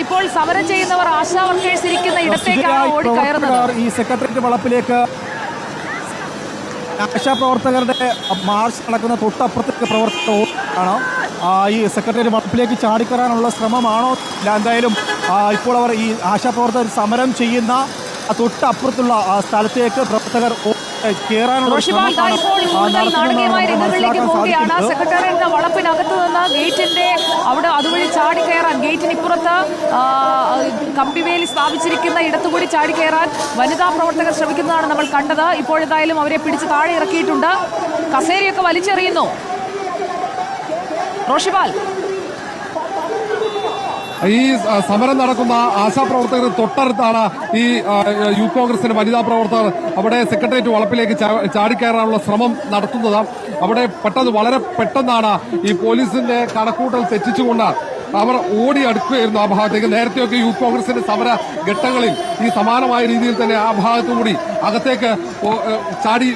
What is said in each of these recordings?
ഇപ്പോൾ സമരം ചെയ്യുന്നവർ ആശാ വർക്കേഴ്സ് ഇരിക്കുന്ന ഇടത്തേക്കാണ് ഓടിക്കയറുന്നത്. ഈ സെക്രട്ടേറിയറ്റ് വളപ്പിലേക്ക് ആശാപ്രവർത്തകരുടെ മാർച്ച് നടക്കുന്ന തൊട്ടപ്പുറത്തേക്ക് പ്രവർത്തകരാണ്. ഈ സെക്രട്ടേറിയറ്റ് വളപ്പിലേക്ക് ചാടിക്കയറാനുള്ള ശ്രമമാണോ? എന്തായാലും ഇപ്പോൾ അവർ ഈ ആശാപ്രവർത്തകർ സമരം ചെയ്യുന്ന തൊട്ടപ്പുറത്തുള്ള സ്ഥലത്തേക്ക് പ്രവർത്തകർ നാടകീയമായ രംഗങ്ങളിലേക്ക് പോവുകയാണ്. സെക്രട്ടേറിയറ്റിന്റെ വളപ്പിനകത്ത് നിന്ന് ഗേറ്റിന്റെ അവിടെ അതുവഴി ചാടിക്കയറാൻ, ഗേറ്റിന് ഇപ്പുറത്ത് കമ്പിവേലി സ്ഥാപിച്ചിരിക്കുന്ന ഇടത്തുകൂടി ചാടിക്കയറാൻ വനിതാ പ്രവർത്തകർ ശ്രമിക്കുന്നതാണ് നമ്മൾ കണ്ടത്. ഇപ്പോഴെന്തായാലും അവരെ പിടിച്ച് താഴെ ഇറക്കിയിട്ടുണ്ട്. കസേരയൊക്കെ വലിച്ചെറിയുന്നു. റോഷിപാൽ, ഈ സമരം നടക്കുന്ന ആശാപ്രവർത്തകർ തൊട്ടടുത്താണ് ഈ യൂത്ത് കോൺഗ്രസിന്റെ വനിതാ പ്രവർത്തകർ അവിടെ സെക്രട്ടേറിയറ്റ് വളപ്പിലേക്ക് ചാടിക്കയറാനുള്ള ശ്രമം നടത്തുന്നത്. അവിടെ വളരെ പെട്ടെന്നാണ് ഈ പോലീസിന്റെ കണക്കൂട്ടൽ തെറ്റിച്ചുകൊണ്ട് അവർ ഓടി അടുക്കുകയായിരുന്നു ആ ഭാഗത്തേക്ക്. നേരത്തെയൊക്കെ യൂത്ത് കോൺഗ്രസിന്റെ സമര ഘട്ടങ്ങളിൽ ഈ സമാനമായ രീതിയിൽ തന്നെ ആ ഭാഗത്തുകൂടി അകത്തേക്ക് ചാടി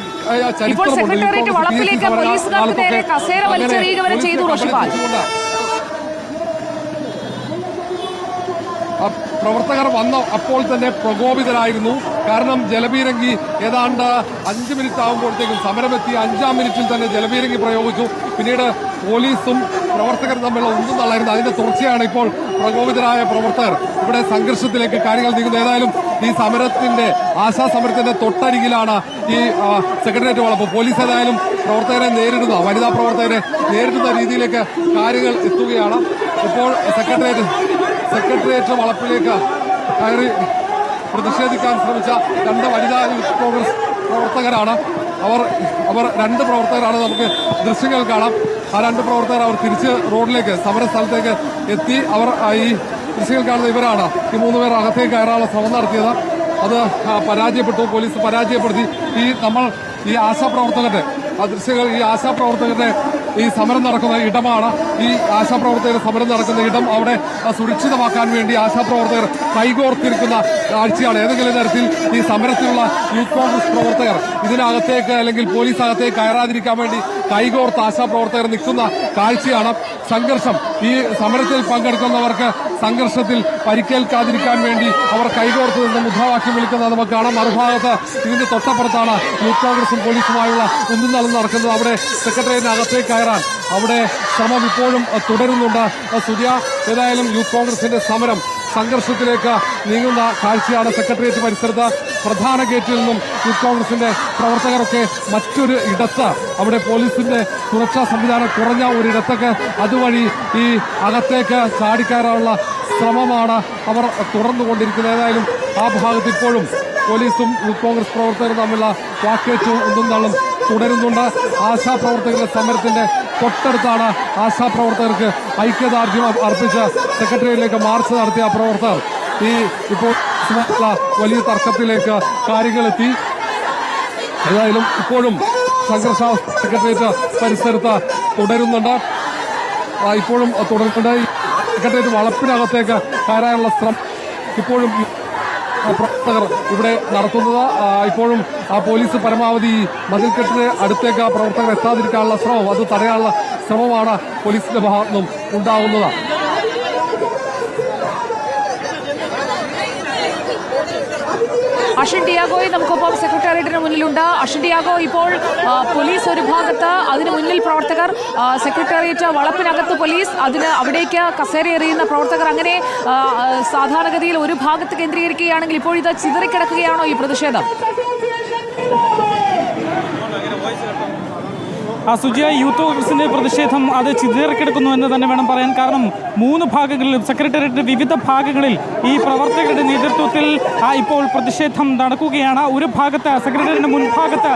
പ്രവർത്തകർ വന്ന അപ്പോൾ തന്നെ പ്രകോപിതരായിരുന്നു. കാരണം ജലപീരങ്കി ഏതാണ്ട് 5 മിനിറ്റ് ആകുമ്പോഴത്തേക്കും സമരമെത്തി 5-ാം മിനിറ്റിൽ തന്നെ ജലപീരങ്കി പ്രയോഗിച്ചു. പിന്നീട് പോലീസും പ്രവർത്തകരും തമ്മിലുള്ള ഒന്നും തള്ളായിരുന്നു. അതിന്റെ തുടർച്ചയാണ് ഇപ്പോൾ പ്രകോപിതരായ പ്രവർത്തകർ ഇവിടെ സംഘർഷത്തിലേക്ക് കാര്യങ്ങൾ നീങ്ങുന്നത്. ഏതായാലും ഈ സമരത്തിന്റെ ആശാസമരത്തിന്റെ തൊട്ടരികിലാണ് ഈ സെക്രട്ടേറിയറ്റ് വളപ്പ്. പോലീസ് ഏതായാലും പ്രവർത്തകരെ നേരിടുന്ന വനിതാ പ്രവർത്തകരെ നേരിടുന്ന രീതിയിലേക്ക് കാര്യങ്ങൾ എത്തുകയാണ്. ഇപ്പോൾ സെക്രട്ടേറിയറ്റ് വളപ്പിലേക്ക് കയറി പ്രതിഷേധിക്കാൻ ശ്രമിച്ച 2 വനിതാ യൂത്ത് കോൺഗ്രസ് പ്രവർത്തകരാണ്. അവർ 2 പ്രവർത്തകരാണ്. നമുക്ക് ദൃശ്യങ്ങൾ കാണാം. ആ 2 പ്രവർത്തകർ അവർ തിരിച്ച് റോഡിലേക്ക് സമര സ്ഥലത്തേക്ക് എത്തി. അവർ ഈ ദൃശ്യങ്ങൾ കാണുന്ന ഇവരാണ്. ഈ 3 പേർ അകത്തേക്ക് കയറാനുള്ള ശ്രമം നടത്തിയത്. അത് പരാജയപ്പെട്ടു. പോലീസ് പരാജയപ്പെടുത്തി. ഈ ആശാപ്രവർത്തകരുടെ ആ ദൃശ്യങ്ങൾ ഈ ആശാപ്രവർത്തകരുടെ ഈ സമരം നടക്കുന്ന ഇടമാണ്. ഈ ആശാപ്രവർത്തകരുടെ സമരം നടക്കുന്ന ഇടം അവിടെ സുരക്ഷിതമാക്കാൻ വേണ്ടി ആശാപ്രവർത്തകർ കൈകോർത്തിരിക്കുന്ന കാഴ്ചയാണ്. ഏതെങ്കിലും തരത്തിൽ ഈ സമരത്തിലുള്ള യൂത്ത് കോൺഗ്രസ് പ്രവർത്തകർ ഇതിനകത്തേക്ക് അല്ലെങ്കിൽ പോലീസ് അകത്തേക്ക് കയറാതിരിക്കാൻ വേണ്ടി കൈകോർത്ത് ആശാപ്രവർത്തകർ നിൽക്കുന്ന കാഴ്ചയാണ്. സംഘർഷം ഈ സമരത്തിൽ പങ്കെടുക്കുന്നവർക്ക് സംഘർഷത്തിൽ പരിക്കേൽക്കാതിരിക്കാൻ വേണ്ടി അവർ കൈകോർത്ത് നിന്ന് മുദ്രാവാക്യം വിളിക്കുന്നത് നമുക്ക് കാണാം. മറുഭാഗത്ത് ഇതിന്റെ തൊട്ടപ്പുറത്താണ് യൂത്ത് കോൺഗ്രസും പോലീസുമായുള്ള ഒന്നും നടക്കുന്നത്. അവിടെ സെക്രട്ടേറിയറ്റിനകത്തേക്ക് കയറാൻ അവിടെ ശ്രമം ഇപ്പോഴും തുടരുന്നുണ്ട്. ഏതായാലും യൂത്ത് കോൺഗ്രസിന്റെ സമരം സംഘർഷത്തിലേക്ക് നീങ്ങുന്ന കാഴ്ചയാണ്. സെക്രട്ടേറിയറ്റ് പരിസരത്ത് പ്രധാന ഗേറ്റിൽ നിന്നും യൂത്ത് കോൺഗ്രസിന്റെ പ്രവർത്തകരൊക്കെ മറ്റൊരു ഇടത്ത് അവിടെ പോലീസിന്റെ സുരക്ഷാ സംവിധാനം കുറഞ്ഞ ഒരിടത്തേക്ക് അതുവഴി ഈ അകത്തേക്ക് ചാടിക്കയറാനുള്ള ശ്രമമാണ് അവർ തുടർന്നുകൊണ്ടിരിക്കുന്നത്. ഏതായാലും ആ ഭാഗത്ത് ഇപ്പോഴും പോലീസും യൂത്ത് കോൺഗ്രസ് പ്രവർത്തകരും തമ്മിലുള്ള വാക്കേറ്റവും ഒന്നും തള്ളും തുടരുന്നുണ്ട്. ആശാപ്രവർത്തകരുടെ സമരത്തിന്റെ തൊട്ടടുത്താണ് ആശാപ്രവർത്തകർക്ക് ഐക്യദാർഢ്യം അർപ്പിച്ച് സെക്രട്ടേറിയറ്റിലേക്ക് മാർച്ച് നടത്തിയ പ്രവർത്തകർ ഇപ്പോൾ വലിയ തർക്കത്തിലേക്ക് കാര്യങ്ങളെത്തി. ഏതായാലും ഇപ്പോഴും സംഘർഷ സെക്രട്ടേറിയറ്റ് പരിസരത്ത് തുടരുന്നുണ്ട്. സെക്രട്ടേറിയറ്റ് വളപ്പിനകത്തേക്ക് കയറാനുള്ള ശ്രമം ഇപ്പോഴും പ്രവർത്തകർ ഇവിടെ നടത്തുന്നത്. ഇപ്പോഴും പോലീസ് പരമാവധി മതിൽക്കെട്ടിന് അടുത്തേക്ക് പ്രവർത്തകർ എത്താതിരിക്കാനുള്ള ശ്രമം, അത് തടയാനുള്ള ശ്രമമാണ് പോലീസിന്റെ ഭാഗത്തു നിന്നും ഉണ്ടാകുന്നത്. അഷിൻ ഡിയാഗോയെ നമുക്കൊപ്പം സെക്രട്ടേറിയറ്റിന് മുന്നിലുണ്ട്. അഷിൻ ഡിയാഗോ, ഇപ്പോൾ പോലീസ് ഒരു ഭാഗത്ത്, അതിന് മുന്നിൽ പ്രവർത്തകർ, സെക്രട്ടേറിയറ്റ് വളപ്പിനകത്ത് പോലീസ്, അവിടേക്ക് കസേര എറിയുന്ന പ്രവർത്തകർ, അങ്ങനെ സാധാരണഗതിയിൽ ഒരു ഭാഗത്ത് കേന്ദ്രീകരിക്കുകയാണെങ്കിൽ ഇപ്പോൾ ഇത് ചിതറിക്കിടക്കുകയാണോ ഈ പ്രതിഷേധം? സുജിയ, യൂത്ത് കോൺഗ്രസിന്റെ പ്രതിഷേധം അത് ചിതറിക്കിടക്കുന്നു എന്ന് തന്നെ വേണം പറയാൻ. കാരണം 3 ഭാഗങ്ങളിലും സെക്രട്ടേറിയറ്റിന്റെ വിവിധ ഭാഗങ്ങളിൽ ഈ പ്രവർത്തകരുടെ നേതൃത്വത്തിൽ ഇപ്പോൾ പ്രതിഷേധം നടക്കുകയാണ്. ഒരു ഭാഗത്ത് സെക്രട്ടേറിയറ്റിന്റെ മുൻഭാഗത്ത്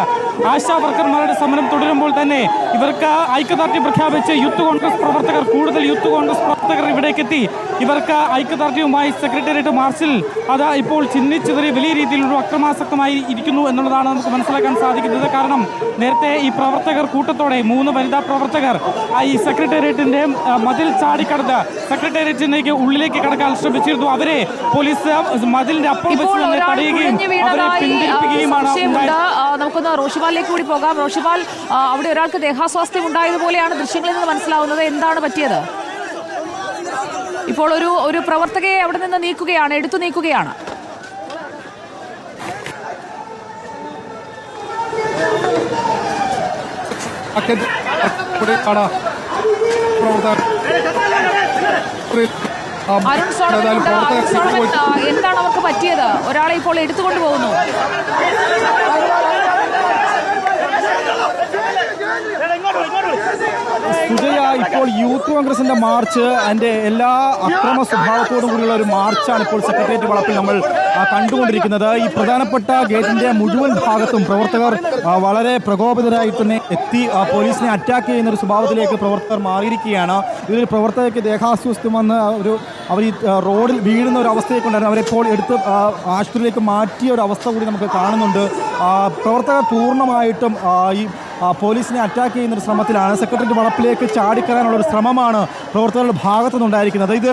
ആശാ വർക്കർമാരുടെ സമരം തുടരുമ്പോൾ തന്നെ ഇവർക്ക് ഐക്യദാർഢ്യം പ്രഖ്യാപിച്ച് യൂത്ത് കോൺഗ്രസ് പ്രവർത്തകർ, കൂടുതൽ യൂത്ത് കോൺഗ്രസ് പ്രവർത്തകർ ഇവിടേക്കെത്തി ഇവർക്ക് ഐക്യദാർഢ്യവുമായി സെക്രട്ടേറിയറ്റ് മാർച്ചിൽ അത് ഇപ്പോൾ ചിഹ്നിച്ചെതിരെ വലിയ രീതിയിലുള്ള അക്രമാസക്തമായി ഇരിക്കുന്നു എന്നുള്ളതാണ് നമുക്ക് മനസ്സിലാക്കാൻ സാധിക്കുന്നത്. കാരണം നേരത്തെ ഈ പ്രവർത്തകർ കൂട്ടത്തോടെ 3 വനിതാ പ്രവർത്തകർ ഈ സെക്രട്ടേറിയറ്റിന്റെ മതിൽ ചാടിക്കടന്ന് സെക്രട്ടേറിയറ്റിലേക്ക് ഉള്ളിലേക്ക് കടക്കാൻ ശ്രമിച്ചിരുന്നു. അവരെ പോലീസ് മതിലിന്റെ അപ്പുറം വെച്ച് തന്നെ തടയുകയും അവരെ പിന്തിരിപ്പിക്കുകയുമാണ്. നമുക്കൊന്ന് റോഷിപാലിലേക്ക് കൂടി പോകാം. റോഷിപാൽ, അവിടെ ഒരാൾക്ക് ദേഹാസ്വാസ്ഥ്യം ഉണ്ടായതുപോലെയാണ് ദൃശ്യങ്ങളിൽ നിന്ന് മനസ്സിലാവുന്നത്. എന്താണ് പറ്റിയത്? ഇപ്പോൾ ഒരു പ്രവർത്തകയെ അവിടെ നിന്ന് നീക്കുകയാണ്, എടുത്തു നീക്കുകയാണ്. അരുൺ സോളമൻ, എന്താണ് അവർക്ക് പറ്റിയത്? ഒരാളെ ഇപ്പോൾ എടുത്തുകൊണ്ട് പോകുന്നു. സുജയ, ഇപ്പോൾ യൂത്ത് കോൺഗ്രസിന്റെ മാർച്ച് അതിന്റെ എല്ലാ അക്രമ സ്വഭാവത്തോടും കൂടിയുള്ള ഒരു മാർച്ചാണ് ഇപ്പോൾ സെക്രട്ടേറിയറ്റ് വളപ്പിൽ നമ്മൾ കണ്ടുകൊണ്ടിരിക്കുന്നത്. ഈ പ്രധാനപ്പെട്ട ഗേറ്റിന്റെ മുഴുവൻ ഭാഗത്തും പ്രവർത്തകർ വളരെ പ്രകോപിതരായി തന്നെ എത്തി പോലീസിനെ അറ്റാക്ക് ചെയ്യുന്ന ഒരു സ്വഭാവത്തിലേക്ക് പ്രവർത്തകർ മാറിയിരിക്കുകയാണ്. ഇതിൽ പ്രവർത്തകർക്ക് ദേഹാസ്വാസ്ഥ്യം വന്ന് അവർ ഈ റോഡിൽ വീഴുന്ന ഒരു അവസ്ഥയൊക്കെ ഉണ്ടായിരുന്നു. അവരെപ്പോൾ എടുത്ത് ആശുപത്രിയിലേക്ക് മാറ്റിയ ഒരു അവസ്ഥ കൂടി നമുക്ക് കാണുന്നുണ്ട്. പ്രവർത്തകർ പൂർണ്ണമായിട്ടും ഈ പോലീസിനെ അറ്റാക്ക് ചെയ്യുന്ന ഒരു ശ്രമത്തിലാണ്. സെക്രട്ടേറിയറ്റ് വളപ്പിലേക്ക് ചാടിക്കയറാനുള്ള ഒരു ശ്രമമാണ് പ്രവർത്തകരുടെ ഭാഗത്തുനിന്നുണ്ടായിരിക്കുന്നത്. ഇത്